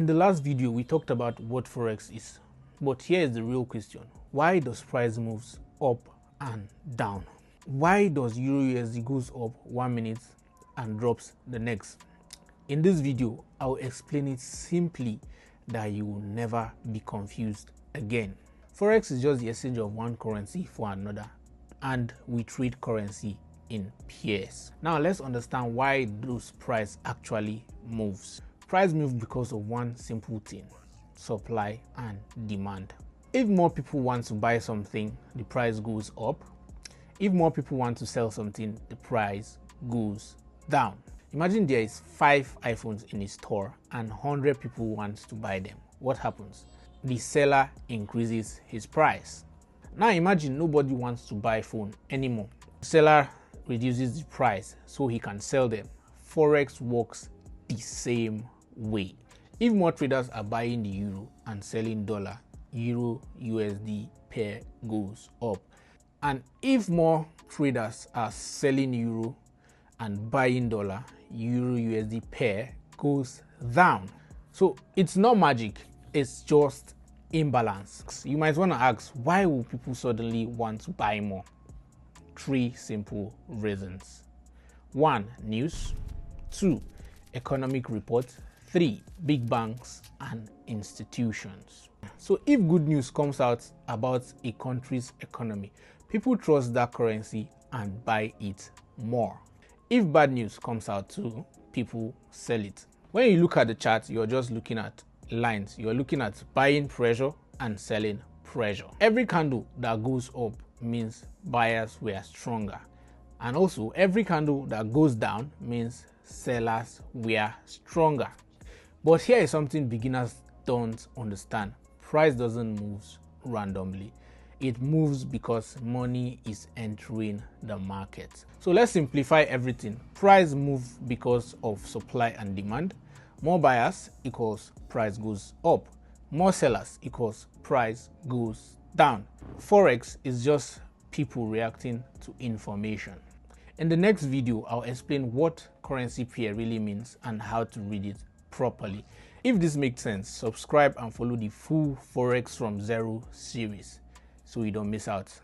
In the last video, we talked about what Forex is. But here is the real question. Why does price moves up and down? Why does Euro USD goes up 1 minute and drops the next? In this video, I'll explain it simply that you will never be confused again. Forex is just the exchange of one currency for another, and we trade currency in pairs. Now let's understand why those price actually moves. Price moves because of one simple thing: supply and demand. If more people want to buy something, the price goes up. If more people want to sell something, the price goes down. Imagine there is 5 iPhones in a store and 100 people want to buy them. What happens? The seller increases his price. Now imagine nobody wants to buy phone anymore. The seller reduces the price so he can sell them. Forex works the same way. If more traders are buying the euro and selling dollar, Euro USD pair goes up. And if more traders are selling euro and buying dollar, Euro USD pair goes down. So it's not magic, it's just imbalance. You might want to ask, why will people suddenly want to buy more? 3 simple reasons. 1. News. 2. Economic report. 3. Big banks and institutions. So if good news comes out about a country's economy, people trust that currency and buy it more. If bad news comes out too, people sell it. When you look at the chart, you're just looking at lines. You're looking at buying pressure and selling pressure. Every candle that goes up means buyers were stronger. And also every candle that goes down means sellers were stronger. But here is something beginners don't understand. Price doesn't move randomly. It moves because money is entering the market. So let's simplify everything. Price moves because of supply and demand. More buyers equals price goes up. More sellers equals price goes down. Forex is just people reacting to information. In the next video, I'll explain what currency pair really means and how to read it properly. If this makes sense, subscribe and follow the full Forex From Zero series so you don't miss out.